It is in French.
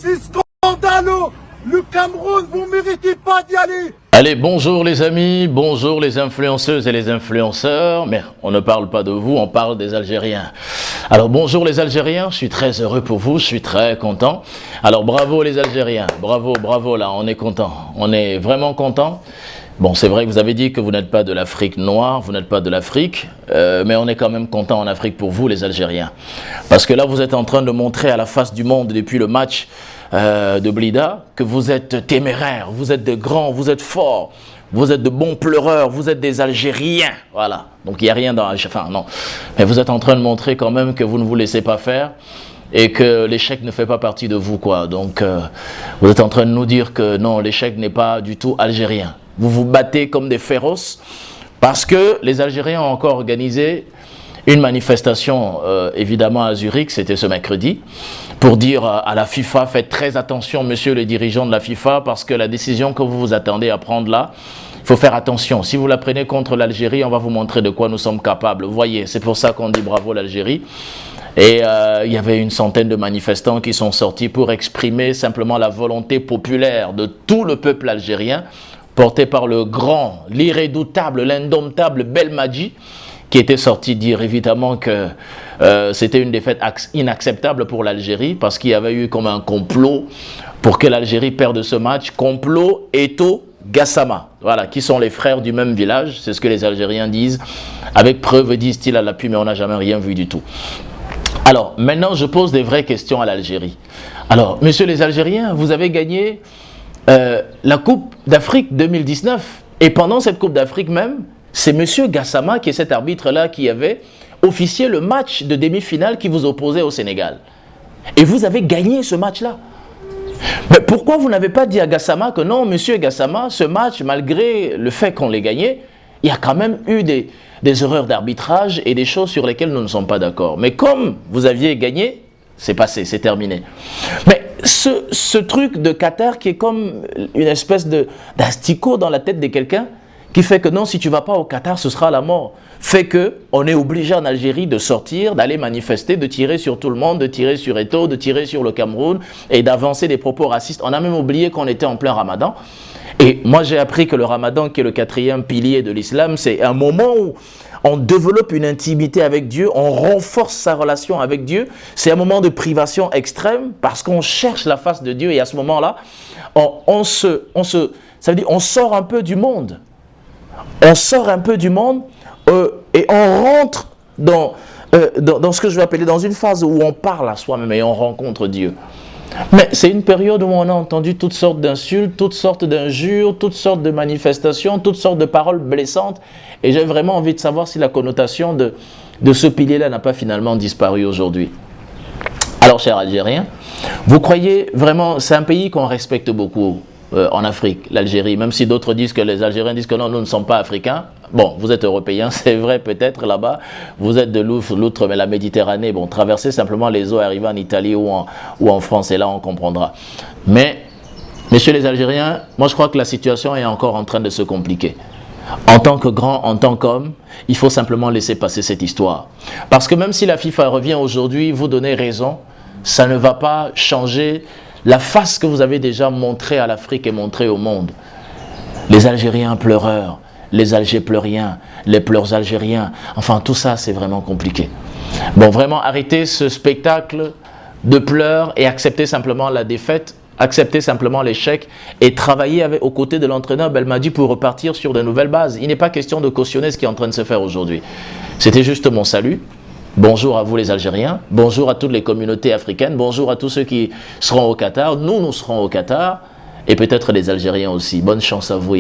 C'est scandaleux. Le Cameroun, vous ne méritez pas d'y aller. Allez, bonjour les amis, bonjour les influenceuses et les influenceurs. Mais on ne parle pas de vous, on parle des Algériens. Alors bonjour les Algériens, je suis très heureux pour vous, je suis très content. Alors bravo les Algériens, bravo, bravo là, on est content, on est vraiment content. Bon, c'est vrai que vous avez dit que vous n'êtes pas de l'Afrique noire, vous n'êtes pas de l'Afrique, mais on est quand même content en Afrique pour vous les Algériens. Parce que là, vous êtes en train de montrer à la face du monde depuis le match de Blida que vous êtes téméraires, vous êtes de grands, vous êtes forts, vous êtes de bons pleureurs, vous êtes des Algériens. Voilà, donc il n'y a rien dans... Enfin non, mais vous êtes en train de montrer quand même que vous ne vous laissez pas faire et que l'échec ne fait pas partie de vous, quoi. Donc vous êtes en train de nous dire que non, l'échec n'est pas du tout algérien. Vous vous battez comme des féroces parce que les Algériens ont encore organisé une manifestation, évidemment à Zurich, c'était ce mercredi, pour dire à la FIFA, faites très attention, monsieur le dirigeant de la FIFA, parce que la décision que vous vous attendez à prendre là, il faut faire attention. Si vous la prenez contre l'Algérie, on va vous montrer de quoi nous sommes capables. Vous voyez, c'est pour ça qu'on dit bravo l'Algérie. Et il y avait une centaine de manifestants qui sont sortis pour exprimer simplement la volonté populaire de tout le peuple algérien, porté par le grand, l'irrédoutable, l'indomptable Belmadi, qui était sorti dire évidemment que c'était une défaite inacceptable pour l'Algérie, parce qu'il y avait eu comme un complot pour que l'Algérie perde ce match. Complot Eto'o Gassama, voilà, qui sont les frères du même village, c'est ce que les Algériens disent, avec preuve, disent-ils à l'appui, mais on n'a jamais rien vu du tout. Alors, maintenant, je pose des vraies questions à l'Algérie. Alors, messieurs les Algériens, vous avez gagné la Coupe d'Afrique 2019. Et pendant cette Coupe d'Afrique même, c'est M. Gassama, qui est cet arbitre-là, qui avait officié le match de demi-finale qui vous opposait au Sénégal. Et vous avez gagné ce match-là. Mais pourquoi vous n'avez pas dit à Gassama que non, M. Gassama, ce match, malgré le fait qu'on l'ait gagné, il y a quand même eu des erreurs d'arbitrage et des choses sur lesquelles nous ne sommes pas d'accord. Mais comme vous aviez gagné, c'est passé, c'est terminé. Mais ce truc de Qatar qui est comme une espèce d'asticot dans la tête de quelqu'un qui fait que non, si tu ne vas pas au Qatar, ce sera la mort, fait qu'on est obligé en Algérie de sortir, d'aller manifester, de tirer sur tout le monde, de tirer sur Eto'o, de tirer sur le Cameroun et d'avancer des propos racistes. On a même oublié qu'on était en plein Ramadan. Et moi, j'ai appris que le Ramadan, qui est le 4e pilier de l'islam, c'est un moment où on développe une intimité avec Dieu, on renforce sa relation avec Dieu. C'est un moment de privation extrême parce qu'on cherche la face de Dieu et à ce moment-là, ça veut dire on sort un peu du monde. On sort un peu du monde et on rentre dans ce que je vais appeler dans une phase où on parle à soi-même et on rencontre Dieu. Mais c'est une période où on a entendu toutes sortes d'insultes, toutes sortes d'injures, toutes sortes de manifestations, toutes sortes de paroles blessantes. Et j'ai vraiment envie de savoir si la connotation de ce pilier-là n'a pas finalement disparu aujourd'hui. Alors, chers Algériens, vous croyez vraiment, c'est un pays qu'on respecte beaucoup en Afrique, l'Algérie, même si d'autres disent que les Algériens disent que non, nous ne sommes pas africains. Bon, vous êtes européens, c'est vrai peut-être là-bas, vous êtes de l'outre, mais la Méditerranée, bon, traversez simplement les eaux, arrivez en Italie ou en France, et là on comprendra. Mais, messieurs les Algériens, moi je crois que la situation est encore en train de se compliquer. En tant que grand, en tant qu'homme, il faut simplement laisser passer cette histoire. Parce que même si la FIFA revient aujourd'hui, vous donnez raison, ça ne va pas changer la face que vous avez déjà montrée à l'Afrique et montrée au monde. Les Algériens pleureurs, les Algépleuriens, les pleurs algériens, enfin tout ça c'est vraiment compliqué. Bon, vraiment arrêtez ce spectacle de pleurs et acceptez simplement la défaite, acceptez simplement l'échec et travaillez aux côtés de l'entraîneur Belmadi pour repartir sur de nouvelles bases. Il n'est pas question de cautionner ce qui est en train de se faire aujourd'hui. C'était juste mon salut. Bonjour à vous les Algériens, bonjour à toutes les communautés africaines, bonjour à tous ceux qui seront au Qatar. Nous serons au Qatar et peut-être les Algériens aussi. Bonne chance à vous.